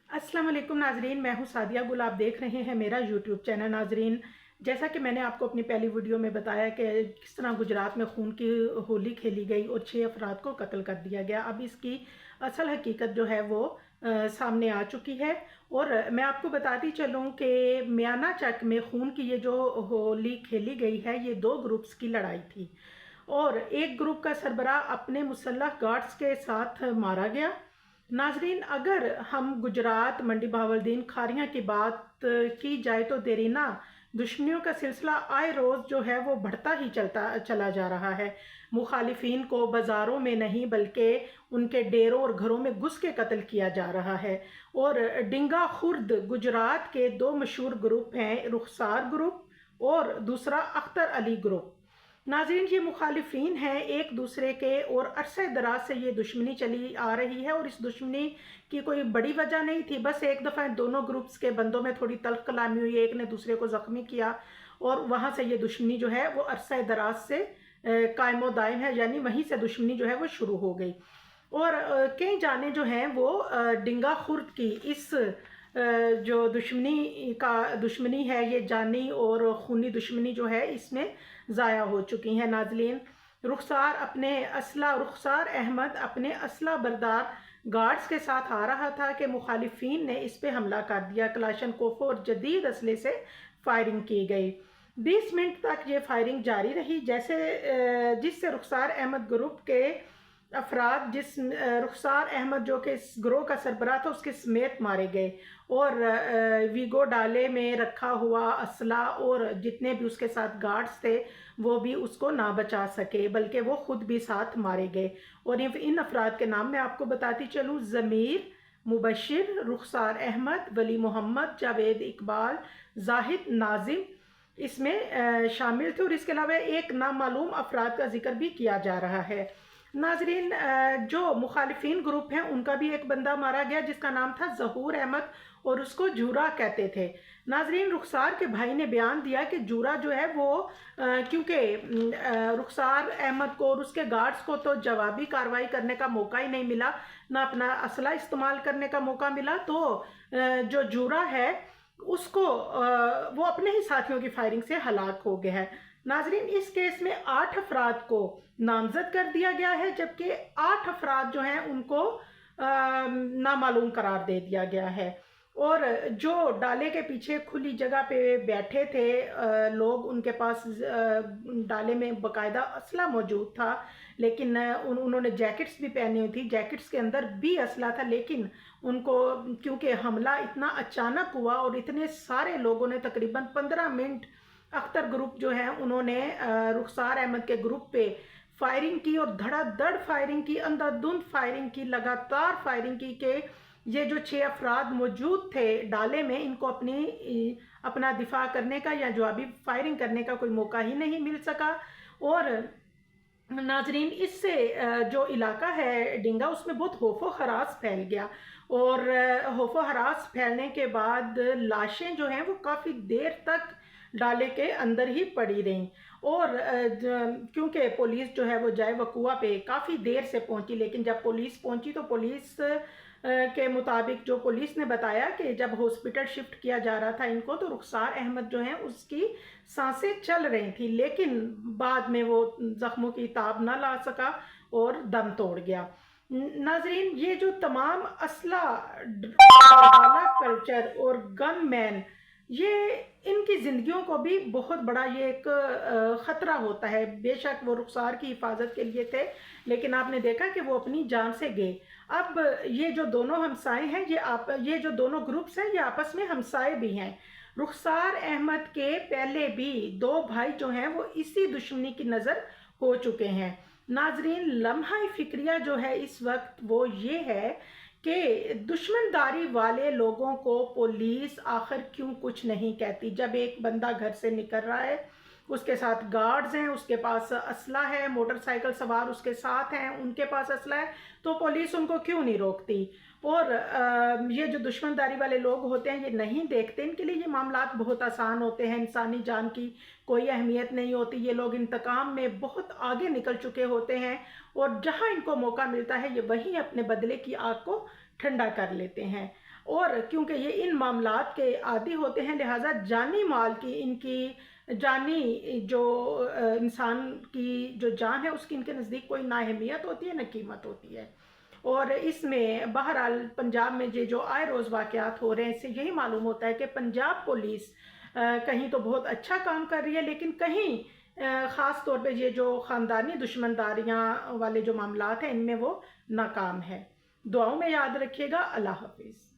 अस्सलाम वालेकुम नाजरीन, मैं हूँ सादिया गुल। आप देख रहे हैं मेरा यूट्यूब चैनल। नाजरीन, जैसा कि मैंने आपको अपनी पहली वीडियो में बताया कि किस तरह गुजरात में खून की होली खेली गई और 6 अफराद को कत्ल कर दिया गया। अब इसकी असल हकीकत जो है वो सामने आ चुकी है। और मैं आपको बताती चलूँ कि मियाना चक में खून की ये जो होली खेली गई है, ये 2 ग्रुप्स की लड़ाई थी। और एक ग्रुप का सरबराह अपने मुसल्लह गार्ड्स के साथ मारा गया। नाजरीन, अगर हम गुजरात मंडी बहावलदीन खारियाँ की बात की जाए तो देरीना दुश्मनियों का सिलसिला आए रोज़ जो है वो बढ़ता ही चला जा रहा है। मुखालिफिन को बाज़ारों में नहीं बल्कि उनके डेरों और घरों में घुस के कत्ल किया जा रहा है। और डिंगा खुर्द गुजरात के 2 मशहूर ग्रुप हैं, रुखसार ग्रुप और दूसरा अख्तर अली ग्रुप। नाज़रीन, ये मुखालिफिन हैं एक दूसरे के और अरसे दराज से ये दुश्मनी चली आ रही है। और इस दुश्मनी की कोई बड़ी वजह नहीं थी, बस एक दफ़ा दोनों ग्रुप्स के बंदों में थोड़ी तल्ख कलामी हुई, एक ने दूसरे को ज़ख्मी किया और वहाँ से ये दुश्मनी जो है वो अरसे दराज से कायम दायम है, यानी वहीं से दुश्मनी जो है वो शुरू हो गई। और कई जाने जो हैं वो डिंगा खुर्द की इस जो दुश्मनी है, ये जानी और खूनी दुश्मनी जो है इसमें ज़ाया हो चुकी हैं। नाज़रीन, रुखसार अहमद अपने असला बरदार गार्ड्स के साथ आ रहा था कि मुखालिफिन ने इस पे हमला कर दिया। कलाशनकोफ और जदीद असले से फायरिंग की गई। 20 मिनट तक ये फायरिंग जारी रही, जिससे रुखसार अहमद ग्रुप के अफराद रुखसार अहमद जो कि इस ग्रोह का सरबराह था उसके समेत मारे गए। और वीगो डाले में रखा हुआ असला और जितने भी उसके साथ गार्ड्स थे वो भी उसको ना बचा सके, बल्कि वो खुद भी साथ मारे गए। और इन अफराद के नाम मैं आपको बताती चलूँ: ज़मीर, मुबशिर, रुखसार अहमद, वली मोहम्मद, जावेद इकबाल, जाहिद, नाजिम इसमें शामिल थे। और इसके अलावा एक नामालूम अफराद का जिक्र भी किया जा रहा है। नाजरीन, जो मुखालिफिन ग्रुप हैं उनका भी एक बंदा मारा गया जिसका नाम था जहूर अहमद और उसको जूरा कहते थे। नाजरीन, रुखसार के भाई ने बयान दिया कि जूरा जो है वो क्योंकि रुखसार अहमद को और उसके गार्ड्स को तो जवाबी कार्रवाई करने का मौका ही नहीं मिला, ना अपना असला इस्तेमाल करने का मौका मिला, तो जो जूरा है उसको वो अपने ही साथियों की फायरिंग से हलाक हो गया है। नाजरीन, इस केस में 8 अफराद को नामजद कर दिया गया है, जबकि 8 अफराद जो हैं उनको नामालूम करार दे दिया गया है। और जो डाले के पीछे खुली जगह पे बैठे थे लोग, उनके पास डाले में बाकायदा असला मौजूद था, लेकिन उन्होंने जैकेट्स भी पहनी हुई थी, जैकेट्स के अंदर भी असला था, लेकिन उनको क्योंकि हमला इतना अचानक हुआ और इतने सारे लोगों ने तकरीबन 15 मिनट अख्तर ग्रुप जो है उन्होंने रुखसार अहमद के ग्रुप पे फायरिंग की और धड़ाधड़ फायरिंग की, अंधाधुंध फायरिंग की, लगातार फायरिंग की कि ये जो 6 अफराद मौजूद थे डाले में, इनको अपना दिफा करने का या जवाबी फायरिंग करने का कोई मौका ही नहीं मिल सका। और नाजरीन, इससे जो इलाका है डिंगा उसमें बहुत खौफो हरास फैल गया। और खौफो हरास फैलने के बाद लाशें जो हैं वो काफ़ी देर तक डाले के अंदर ही पड़ी रहीं। और क्योंकि पुलिस जो है वो जाए वकुआ पे काफ़ी देर से पहुंची, लेकिन जब पुलिस पहुंची तो पुलिस के मुताबिक जो पुलिस ने बताया कि जब हॉस्पिटल शिफ्ट किया जा रहा था इनको, तो रुखसार अहमद जो है उसकी सांसें चल रही थी, लेकिन बाद में वो जख्मों की ताब ना ला सका और दम तोड़ गया। नाजरीन, ये जो तमाम असला डाला कल्चर और गन मैन, ये इनकी ज़िंदगियों को भी बहुत बड़ा ये एक ख़तरा होता है। बेशक वो रुखसार की हिफाजत के लिए थे, लेकिन आपने देखा कि वो अपनी जान से गए। अब ये जो दोनों हमसाए हैं, ये जो दोनों ग्रुप्स हैं, ये आपस में हमसाए भी हैं। रुखसार अहमद के पहले भी 2 भाई जो हैं वो इसी दुश्मनी की नज़र हो चुके हैं। नाजरीन, लम्हा फिक्रिया जो है इस वक्त वो ये है कि दुश्मनदारी वाले लोगों को पुलिस आखिर क्यों कुछ नहीं कहती। जब एक बंदा घर से निकल रहा है, उसके साथ गार्ड्स हैं, उसके पास असला है, मोटरसाइकिल सवार उसके साथ हैं, उनके पास असला है, तो पुलिस उनको क्यों नहीं रोकती। और ये जो दुश्मनदारी वाले लोग होते हैं ये नहीं देखते, इनके लिए ये मामलात बहुत आसान होते हैं, इंसानी जान की कोई अहमियत नहीं होती। ये लोग इंतकाम में बहुत आगे निकल चुके होते हैं और जहाँ इनको मौका मिलता है ये वहीं अपने बदले की आग को ٹھنڈا کر لیتے ہیں، اور کیونکہ یہ ان معاملات کے عادی ہوتے ہیں لہٰذا جانی مال کی ان کی جانی جو انسان کی جو جان ہے اس کی ان کے نزدیک کوئی نہ اہمیت ہوتی ہے نہ قیمت ہوتی ہے۔ اور اس میں بہرحال پنجاب میں یہ جو آئے روز واقعات ہو رہے ہیں اس سے یہی معلوم ہوتا ہے کہ پنجاب پولیس کہیں تو بہت اچھا کام کر رہی ہے، لیکن کہیں خاص طور پہ یہ جو خاندانی دشمنداریاں والے جو معاملات ہیں ان میں وہ ناکام ہے۔ دعاؤں میں یاد رکھیے گا۔ اللہ حافظ۔